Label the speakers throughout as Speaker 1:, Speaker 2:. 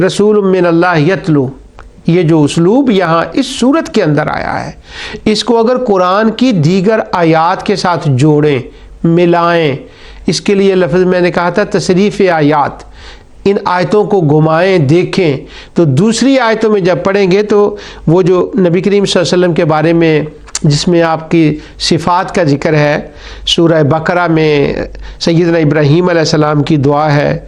Speaker 1: رسول من اللہ یتلو، یہ جو اسلوب یہاں اس صورت کے اندر آیا ہے، اس کو اگر قرآن کی دیگر آیات کے ساتھ جوڑیں، ملائیں، اس کے لیے لفظ میں نے کہا تھا تصریف آیات، ان آیتوں کو گھمائیں دیکھیں، تو دوسری آیتوں میں جب پڑھیں گے تو وہ جو نبی کریم صلی اللہ علیہ وسلم کے بارے میں جس میں آپ کی صفات کا ذکر ہے، سورہ بقرہ میں سیدنا ابراہیم علیہ السلام کی دعا ہے،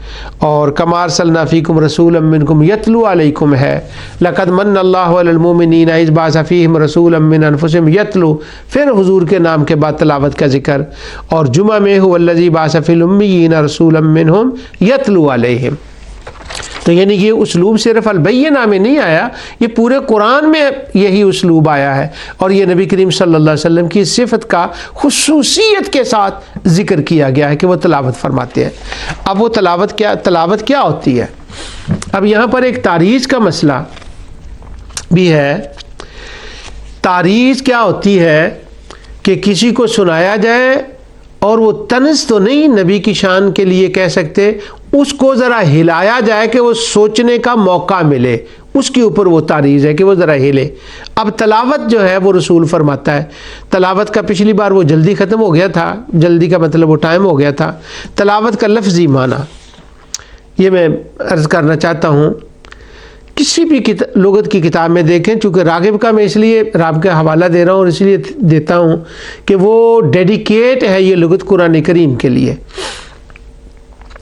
Speaker 1: اور کما ارسلنا فیکم رسولا منکم یتلو علیکم ہے، لقد من اللہ علی المؤمنین اذ بعث فیہم رسولا من انفسہم یتلو، پھر حضور کے نام کے بعد تلاوت کا ذکر، اور جمعہ میں هو الذی بعث فی الامیین رسولا منہم یتلو علیہم۔ تو یعنی یہ اسلوب صرف البینہ میں نہیں آیا، یہ پورے قرآن میں یہی اسلوب آیا ہے، اور یہ نبی کریم صلی اللہ علیہ وسلم کی صفت کا خصوصیت کے ساتھ ذکر کیا گیا ہے کہ وہ تلاوت فرماتے ہیں۔ اب وہ تلاوت کیا ہوتی ہے؟ اب یہاں پر ایک تعریض کا مسئلہ بھی ہے۔ تعریض کیا ہوتی ہے کہ کسی کو سنایا جائے اور وہ طنز تو نہیں نبی کی شان کے لیے کہہ سکتے، اس کو ذرا ہلایا جائے کہ وہ سوچنے کا موقع ملے، اس کے اوپر وہ تعریض ہے کہ وہ ذرا ہلے۔ اب تلاوت جو ہے وہ رسول فرماتا ہے، تلاوت کا پچھلی بار وہ جلدی ختم ہو گیا تھا، جلدی کا مطلب وہ ٹائم ہو گیا تھا۔ تلاوت کا لفظی معنی یہ میں عرض کرنا چاہتا ہوں، کسی بھی لغت کی کتاب میں دیکھیں، چونکہ راغب کا میں اس لیے راغب کا حوالہ دے رہا ہوں اور اس لیے دیتا ہوں کہ وہ ڈیڈیکیٹ ہے یہ لغت قرآن کریم کے لیے،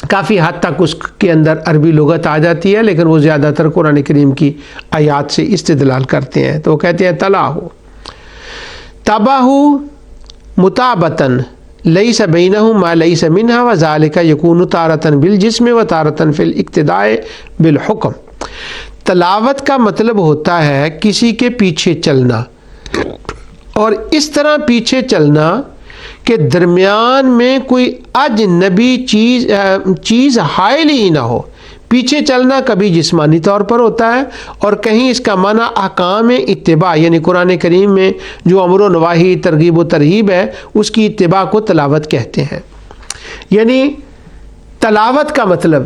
Speaker 1: کافی حد تک اس کے اندر عربی لغت آ جاتی ہے، لیکن وہ زیادہ تر قرآن کریم کی آیات سے استدلال کرتے ہیں۔ تو وہ کہتے ہیں تلاہو تباہو متابتن لیس بینہ ما لیس منہا وذالک یکون تارتن بالجسم و تارتن فی الاقتداء بالحکم۔ تلاوت کا مطلب ہوتا ہے کسی کے پیچھے چلنا، اور اس طرح پیچھے چلنا کہ درمیان میں کوئی اجنبی چیز حائل ہی نہ ہو۔ پیچھے چلنا کبھی جسمانی طور پر ہوتا ہے، اور کہیں اس کا معنی احکام اتباع، یعنی قرآن کریم میں جو امر و نواہی، ترغیب و ترہیب ہے، اس کی اتباع کو تلاوت کہتے ہیں۔ یعنی تلاوت کا مطلب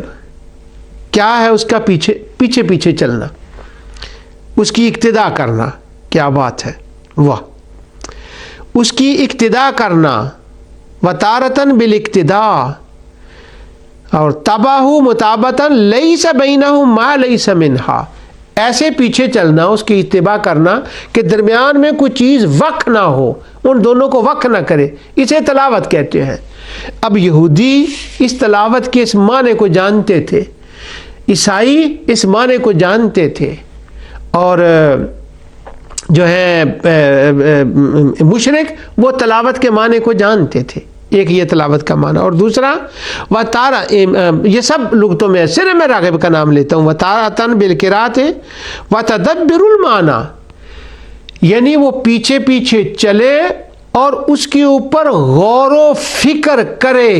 Speaker 1: کیا ہے؟ اس کا پیچھے چلنا، اس کی اقتداء کرنا۔ کیا بات ہے، واہ! اس کی اقتداء کرنا، وتارتن بالاقتداء، اور تباہو متابتن لیس بینہ ما لیس منہا، ایسے پیچھے چلنا، اس کی اتباع کرنا کہ درمیان میں کوئی چیز وقع نہ ہو، ان دونوں کو وقع نہ کرے، اسے تلاوت کہتے ہیں۔ اب یہودی اس تلاوت کے اس معنی کو جانتے تھے، عیسائی اس معنی کو جانتے تھے، اور جو ہے مشرک وہ تلاوت کے معنی کو جانتے تھے۔ ایک یہ تلاوت کا معنی، اور دوسرا وتارا، یہ سب لغتوں میں صرف میں راغب کا نام لیتا ہوں، وتارتن بالقراءۃ وتدبر المعنی، یعنی وہ پیچھے پیچھے چلے اور اس کے اوپر غور و فکر کرے،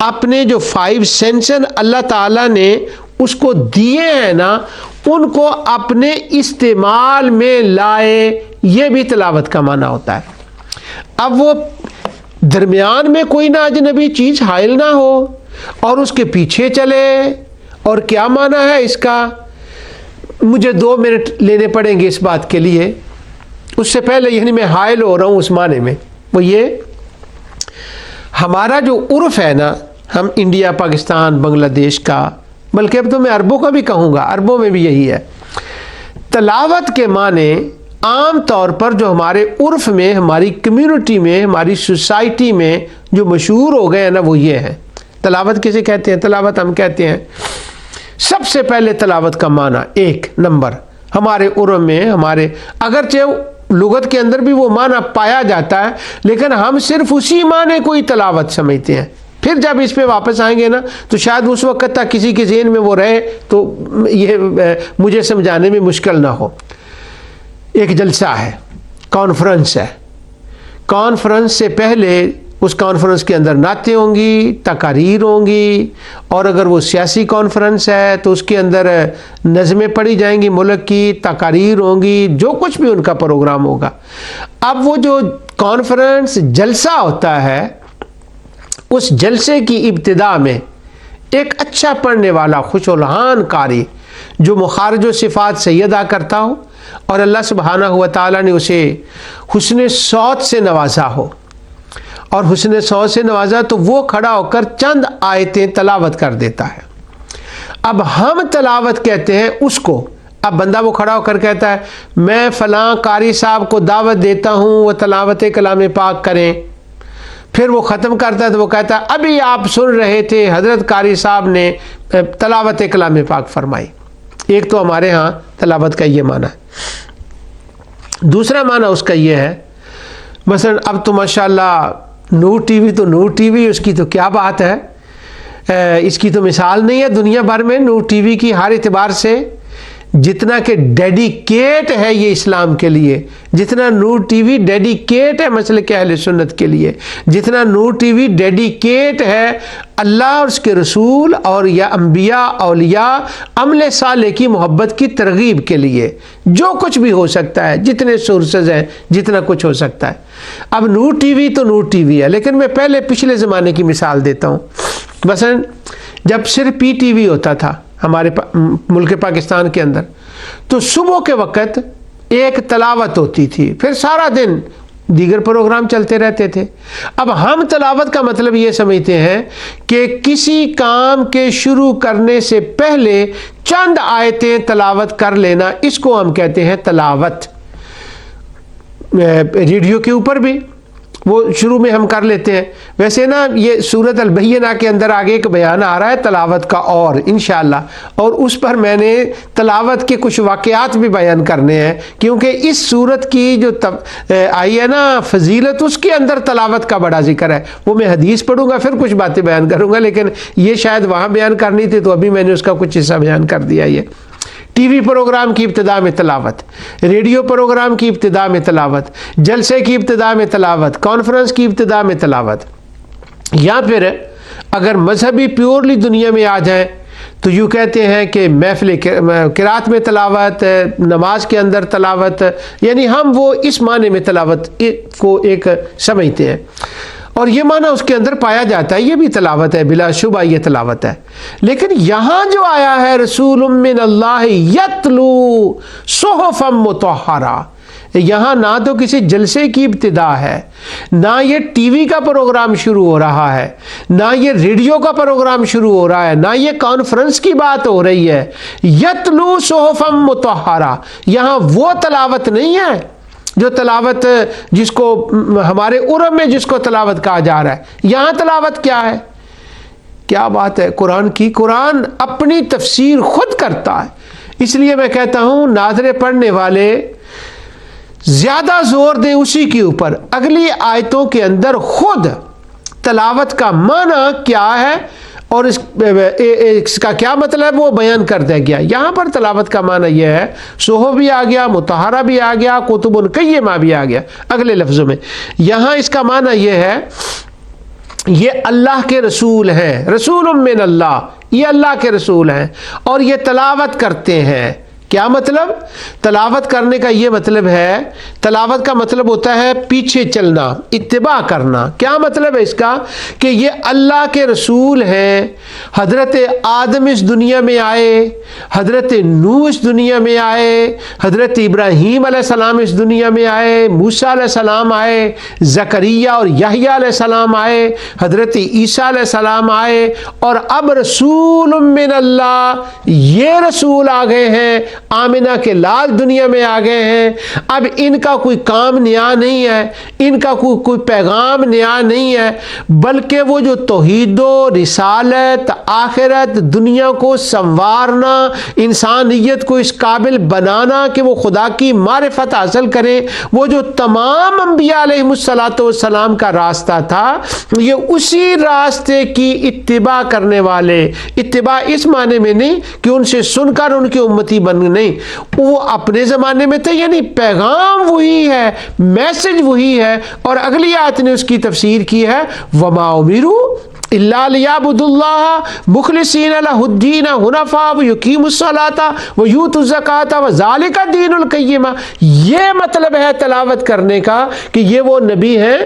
Speaker 1: اپنے جو 5 سینسز اللہ تعالیٰ نے اس کو دیے ہیں نا، ان کو اپنے استعمال میں لائے، یہ بھی تلاوت کا معنی ہوتا ہے۔ اب وہ درمیان میں کوئی نہ اجنبی چیز حائل نہ ہو اور اس کے پیچھے چلے، اور کیا معنی ہے اس کا؟ مجھے 2 منٹ لینے پڑیں گے اس بات کے لیے، اس سے پہلے یعنی میں حائل ہو رہا ہوں اس معنی میں، وہ یہ ہمارا جو عرف ہے نا، ہم انڈیا، پاکستان، بنگلہ دیش کا، بلکہ اب تو میں عربوں کا بھی کہوں گا، عربوں میں بھی یہی ہے۔ تلاوت کے معنی عام طور پر جو ہمارے عرف میں، ہماری کمیونٹی میں، ہماری سوسائٹی میں جو مشہور ہو گئے ہیں نا، وہ یہ ہے۔ تلاوت کسے کہتے ہیں؟ تلاوت ہم کہتے ہیں سب سے پہلے تلاوت کا معنی 1 نمبر ہمارے عرف میں، ہمارے اگرچہ لغت کے اندر بھی وہ معنی پایا جاتا ہے، لیکن ہم صرف اسی معنی کو ہی تلاوت سمجھتے ہیں۔ پھر جب اس پہ واپس آئیں گے نا تو شاید اس وقت تک کسی کے ذہن میں وہ رہے تو یہ مجھے سمجھانے میں مشکل نہ ہو۔ ایک جلسہ ہے، کانفرنس ہے، کانفرنس سے پہلے اس کانفرنس کے اندر نعتیں ہوں گی، تقاریر ہوں گی، اور اگر وہ سیاسی کانفرنس ہے تو اس کے اندر نظمیں پڑھی جائیں گی ملک کی، تقاریر ہوں گی، جو کچھ بھی ان کا پروگرام ہوگا۔ اب وہ جو کانفرنس جلسہ ہوتا ہے، اس جلسے کی ابتدا میں ایک اچھا پڑھنے والا خوش الحان قاری جو مخارج و صفات صحیح ادا کرتا ہو اور اللہ سبحانہ و تعالیٰ نے اسے حسن صوت سے نوازا ہو، اور حسن صوت سے نوازا تو وہ کھڑا ہو کر چند آیتیں تلاوت کر دیتا ہے۔ اب ہم تلاوت کہتے ہیں اس کو، اب بندہ وہ کھڑا ہو کر کہتا ہے میں فلاں قاری صاحب کو دعوت دیتا ہوں وہ تلاوت کلام پاک کریں، پھر وہ ختم کرتا ہے تو وہ کہتا ہے ابھی آپ سن رہے تھے حضرت قاری صاحب نے تلاوت کلام پاک فرمائی۔ ایک تو ہمارے ہاں تلاوت کا یہ معنی ہے۔ دوسرا معنی اس کا یہ ہے، مثلا اب تو ماشاءاللہ نور ٹی وی تو نور ٹی وی، اس کی تو کیا بات ہے، اس کی تو مثال نہیں ہے دنیا بھر میں۔ نور ٹی وی کی ہر اعتبار سے جتنا کہ ڈیڈیکیٹ ہے یہ اسلام کے لیے، جتنا نور ٹی وی ڈیڈیکیٹ ہے مسلک اہل سنت کے لیے، جتنا نور ٹی وی ڈیڈیکیٹ ہے اللہ اور اس کے رسول اور یا انبیاء اولیاء عمل صالح کی محبت کی ترغیب کے لیے، جو کچھ بھی ہو سکتا ہے، جتنے سورسز ہیں، جتنا کچھ ہو سکتا ہے۔ اب نور ٹی وی تو نور ٹی وی ہے، لیکن میں پہلے پچھلے زمانے کی مثال دیتا ہوں۔ مثلا جب صرف پی ٹی وی ہوتا تھا ہمارے ملک پاکستان کے اندر، تو صبح کے وقت ایک تلاوت ہوتی تھی، پھر سارا دن دیگر پروگرام چلتے رہتے تھے۔ اب ہم تلاوت کا مطلب یہ سمجھتے ہیں کہ کسی کام کے شروع کرنے سے پہلے چند آیتیں تلاوت کر لینا، اس کو ہم کہتے ہیں تلاوت۔ ریڈیو کے اوپر بھی وہ شروع میں ہم کر لیتے ہیں۔ ویسے نا یہ سورۃ البینہ کے اندر آگے ایک بیان آ رہا ہے تلاوت کا اور انشاءاللہ، اور اس پر میں نے تلاوت کے کچھ واقعات بھی بیان کرنے ہیں، کیونکہ اس سورت کی جو آئی ہے نا فضیلت، اس کے اندر تلاوت کا بڑا ذکر ہے۔ وہ میں حدیث پڑھوں گا پھر کچھ باتیں بیان کروں گا، لیکن یہ شاید وہاں بیان کرنی تھی تو ابھی میں نے اس کا کچھ حصہ بیان کر دیا۔ یہ ٹی وی پروگرام کی ابتدا میں تلاوت، ریڈیو پروگرام کی ابتدا میں تلاوت، جلسے کی ابتدا میں تلاوت، کانفرنس کی ابتدا میں تلاوت، یا پھر اگر مذہبی پیورلی دنیا میں آ جائیں تو یوں کہتے ہیں کہ محفل قرات میں تلاوت، نماز کے اندر تلاوت، یعنی ہم وہ اس معنی میں تلاوت کو ایک سمجھتے ہیں، اور یہ معنی اس کے اندر پایا جاتا ہے، یہ بھی تلاوت ہے، بلا شبہ یہ تلاوت ہے۔ لیکن یہاں جو آیا ہے رسول من اللہ یتلو صحفا مطہرہ، یہاں نہ تو کسی جلسے کی ابتدا ہے، نہ یہ ٹی وی کا پروگرام شروع ہو رہا ہے، نہ یہ ریڈیو کا پروگرام شروع ہو رہا ہے، نہ یہ کانفرنس کی بات ہو رہی ہے۔ یتلو صحفا مطہرہ، یہاں وہ تلاوت نہیں ہے جو تلاوت جس کو ہمارے عرب میں جس کو تلاوت کہا جا رہا ہے۔ یہاں تلاوت کیا ہے؟ کیا بات ہے قرآن کی، قرآن اپنی تفسیر خود کرتا ہے۔ اس لیے میں کہتا ہوں ناظرے پڑھنے والے زیادہ زور دیں اسی کے اوپر، اگلی آیتوں کے اندر خود تلاوت کا معنی کیا ہے اور اس کا کیا مطلب وہ بیان کر دیا گیا۔ یہاں پر تلاوت کا معنی یہ ہے، صحف بھی آ گیا، مطہرہ بھی آ گیا، کتب قیمہ بھی آ گیا اگلے لفظوں میں۔ یہاں اس کا معنی یہ ہے یہ اللہ کے رسول ہیں، رسول من اللہ، یہ اللہ کے رسول ہیں اور یہ تلاوت کرتے ہیں۔ کیا مطلب؟ تلاوت کرنے کا یہ مطلب ہے، تلاوت کا مطلب ہوتا ہے پیچھے چلنا، اتباع کرنا۔ کیا مطلب ہے اس کا؟ کہ یہ اللہ کے رسول ہیں۔ حضرت آدم اس دنیا میں آئے، حضرت نوح اس دنیا میں آئے، حضرت ابراہیم علیہ السلام اس دنیا میں آئے، موسیٰ علیہ السلام آئے، زکریا اور یحییٰ علیہ السلام آئے، حضرت عیسیٰ علیہ السلام آئے، اور اب رسول من اللہ، یہ رسول آ گئے ہیں، آمنہ کے لال دنیا میں آ گئے ہیں۔ اب ان کا کوئی کام نیا نہیں ہے، ان کا کوئی پیغام نیا نہیں ہے، بلکہ وہ جو توحید و رسالت، آخرت، دنیا کو سنوارنا، انسانیت کو اس قابل بنانا کہ وہ خدا کی معرفت حاصل کریں، وہ جو تمام انبیاء علیہم السلام کا راستہ تھا، یہ اسی راستے کی اتباع کرنے والے، اتباع اس معنی میں نہیں کہ ان سے سن کر ان کی امتی بن، نہیں، وہ اپنے زمانے میں تھے، یعنی پیغام وہی ہے، میسج وہی ہے۔ اور اگلی آیت نے اس کی تفسیر کی ہے وَمَا أُمِرُوا إِلَّا لِيَعْبُدُوا اللَّهَ مُخْلِصِينَ لَهُ الدِّينَ حُنَفَاءَ وَيُقِيمُوا الصَّلَاةَ وَيُؤْتُوا الزَّكَاةَ وَذَلِكَ الدِّينُ الْقَيِّمُ۔ یہ مطلب ہے تلاوت کرنے کا کہ یہ وہ نبی ہیں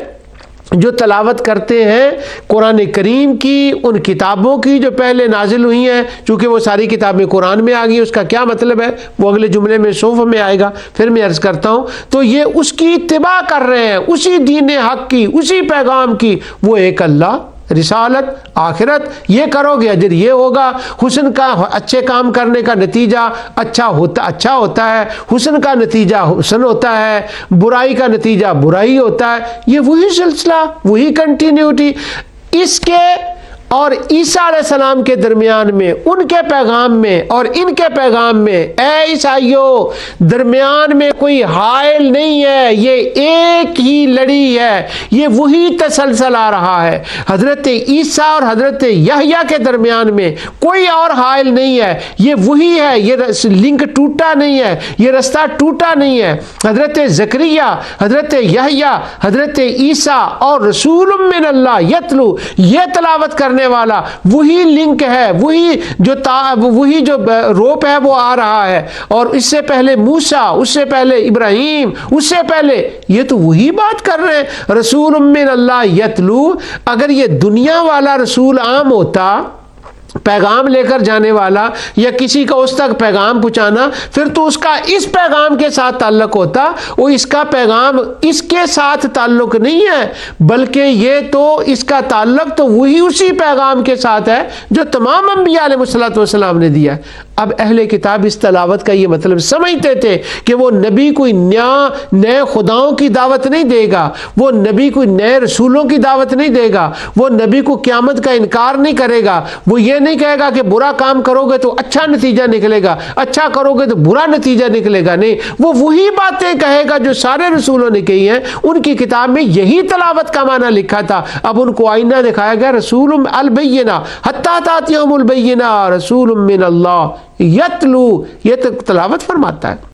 Speaker 1: جو تلاوت کرتے ہیں قرآن کریم کی، ان کتابوں کی جو پہلے نازل ہوئی ہیں، چونکہ وہ ساری کتابیں قرآن میں آ گئی، اس کا کیا مطلب ہے وہ اگلے جملے میں صوف میں آئے گا، پھر میں عرض کرتا ہوں، تو یہ اس کی اتباع کر رہے ہیں، اسی دین حق کی، اسی پیغام کی، وہ ایک اللہ، رسالت، آخرت، یہ کرو گے اجر یہ ہوگا، حسن کا، اچھے کام کرنے کا نتیجہ اچھا ہوتا ہے، حسن کا نتیجہ حسن ہوتا ہے، برائی کا نتیجہ برائی ہوتا ہے، یہ وہی سلسلہ، وہی کنٹینیوٹی اس کے اور عیسیٰ علیہ السلام کے درمیان میں، ان کے پیغام میں اور ان کے پیغام میں، اے عیسائیوں، درمیان میں کوئی حائل نہیں ہے، یہ ایک ہی لڑی ہے، یہ وہی تسلسل آ رہا ہے۔ حضرت عیسیٰ اور حضرت یحییٰ کے درمیان میں کوئی اور حائل نہیں ہے، یہ وہی ہے، یہ لنک ٹوٹا نہیں ہے، یہ رستہ ٹوٹا نہیں ہے۔ حضرت زکریا، حضرت یحییٰ، حضرت عیسیٰ اور رسول من اللہ یتلو، یہ تلاوت کرنے والا وہی لنک ہے، وہی جو روپ ہے وہ آ رہا ہے، اور اس سے پہلے موسیٰ، اس سے پہلے ابراہیم، اس سے پہلے یہ تو وہی بات کر رہے ہیں، رسول من اللہ یتلو۔ اگر یہ دنیا والا رسول عام ہوتا، پیغام لے کر جانے والا یا کسی کا اس تک پیغام پہنچانا، پھر تو اس کا اس پیغام کے ساتھ تعلق ہوتا، وہ اس کا پیغام اس کے ساتھ تعلق نہیں ہے، بلکہ یہ تو اس کا تعلق تو وہی اسی پیغام کے ساتھ ہے جو تمام انبیاء علیہ السلام نے دیا ہے۔ اب اہل کتاب اس تلاوت کا یہ مطلب سمجھتے تھے کہ وہ نبی کوئی نئے خداؤں کی دعوت نہیں دے گا، وہ نبی کوئی نئے رسولوں کی دعوت نہیں دے گا، وہ نبی کو قیامت کا انکار نہیں کرے گا، وہ یہ نہیں کہے گا کہ برا کام کرو گے تو اچھا نتیجہ نکلے گا، اچھا کرو گے تو برا نتیجہ نکلے گا، نہیں، وہ وہی باتیں کہے گا جو سارے رسولوں نے کہی ہیں۔ ان کی کتاب میں یہی تلاوت کا معنی لکھا تھا، اب ان کو آئینہ دکھایا گیا، رسول البینہ حتی تاتیہم البینہ رسول من اللہ یتلو، یہ تلاوت فرماتا ہے۔